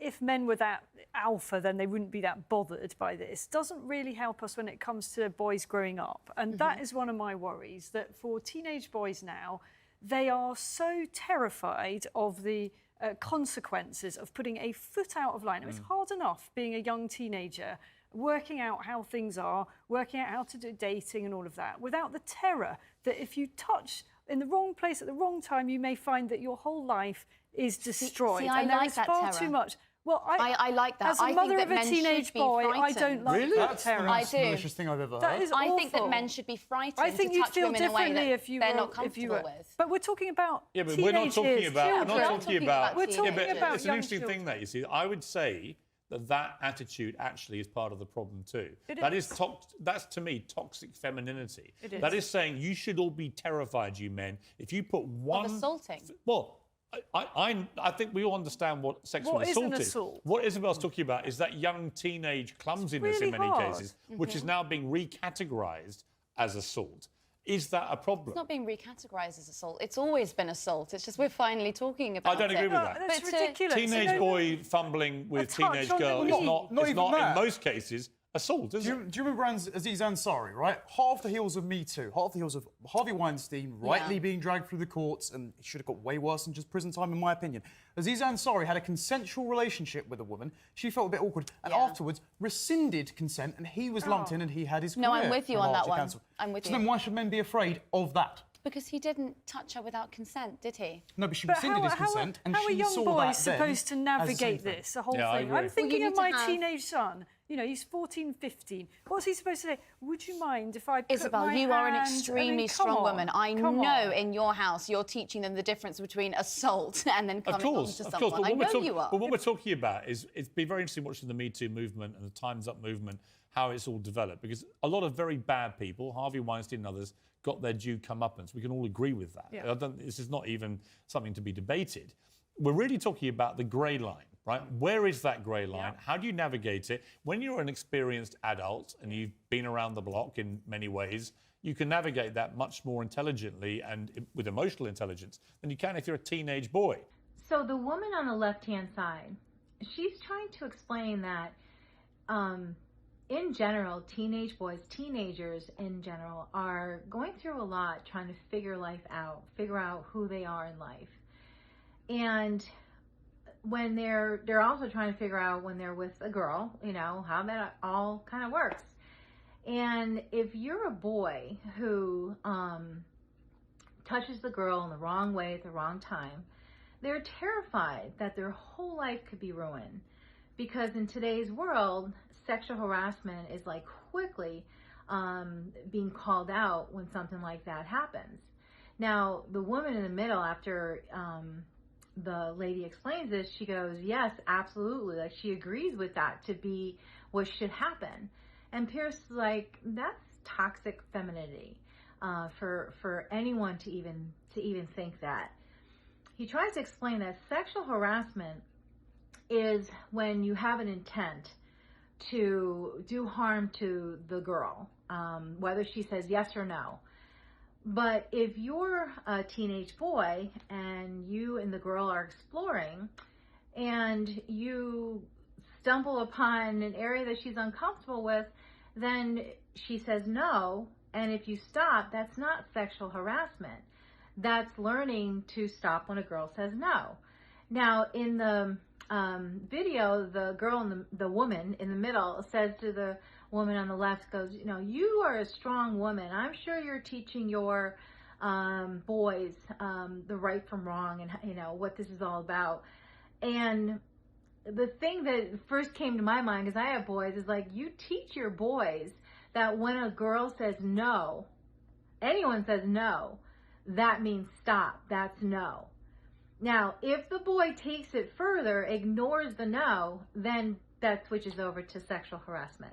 if men were that alpha, then they wouldn't be that bothered by this, doesn't really help us when it comes to boys growing up. And that is one of my worries, that for teenage boys now, they are so terrified of the consequences of putting a foot out of line. It's hard enough being a young teenager, working out how things are, working out how to do dating and all of that, without the terror that if you touch in the wrong place at the wrong time, you may find that your whole life is destroyed. See, I and there like is that far terror. too much. Well, I like that. As a mother of a teenage boy, I don't like Really? that That's terror. the most malicious thing I've ever heard. That is awful. I think that men should be frightened I think to you'd touch feel women in a way differently that if you they're were, not comfortable with. But we're talking about Yeah, but teenage we're not talking years, about. We're children. not talking about. We're talking about It's an young interesting children. thing that you see. I would say that attitude actually is part of the problem too. That is that's to me toxic femininity. That is saying you should all be terrified, you men, if you put one. Of assaulting. Well, I think we all understand what sexual assault is. What Isabel's talking about is that young teenage clumsiness in many cases, which is now being recategorised as assault. Is that a problem? It's not being recategorised as assault. It's always been assault. It's just we're finally talking about it. I don't agree with that. That's ridiculous. Teenage boy fumbling with teenage girl is not in most cases assault, is it? Do you remember Aziz Ansari, right? Hot off the heels of Me Too, hot off the heels of Harvey Weinstein rightly being dragged through the courts, and it should have got way worse than just prison time, in my opinion. Aziz Ansari had a consensual relationship with a woman. She felt a bit awkward, and afterwards rescinded consent, and he was lumped in, and he had his career. No, I'm with you on that one. Cancelled. I'm with you. So then why should men be afraid of that? Because he didn't touch her without consent, did he? No, but she rescinded his consent, and how she are young saw boys that supposed to navigate this, the whole thing? I'm thinking of my teenage son. You know, he's 14, 15. What's he supposed to say? Would you mind if I put Isabel, my you are an hand... extremely strong woman. I know in your house you're teaching them the difference between assault and then coming on to someone. But I know you are. But what we're talking about is it's been very interesting watching the Me Too movement and the Time's Up movement, how it's all developed. Because a lot of very bad people, Harvey Weinstein and others, got their due comeuppance. We can all agree with that. Yeah. This is not even something to be debated. We're really talking about the grey line, right? Where is that grey line? How do you navigate it? When you're an experienced adult and you've been around the block in many ways, you can navigate that much more intelligently and with emotional intelligence than you can if you're a teenage boy. So the woman on the left-hand side, she's trying to explain that in general, teenage boys, teenagers in general, are going through a lot trying to figure life out, figure out who they are in life. And when they're also trying to figure out when they're with a girl, you know, how that all kind of works. And if you're a boy who touches the girl in the wrong way at the wrong time, they're terrified that their whole life could be ruined. Because in today's world, sexual harassment is like quickly being called out when something like that happens. Now, the woman in the middle, after the lady explains this, she goes, yes, absolutely. Like, she agrees with that to be what should happen. And Piers is like, that's toxic femininity for anyone to even think that. He tries to explain that sexual harassment is when you have an intent to do harm to the girl, whether she says yes or no. But if you're a teenage boy and you and the girl are exploring and you stumble upon an area that she's uncomfortable with, then she says no. And if you stop, that's not sexual harassment. That's learning to stop when a girl says no. Now, in the video, the girl and the woman in the middle says to the woman on the left, goes, you know, you are a strong woman. I'm sure you're teaching your boys the right from wrong and, you know, what this is all about. And the thing that first came to my mind, because I have boys, is like, you teach your boys that when a girl says no, anyone says no, that means stop. That's no. Now, if the boy takes it further, ignores the no, then that switches over to sexual harassment.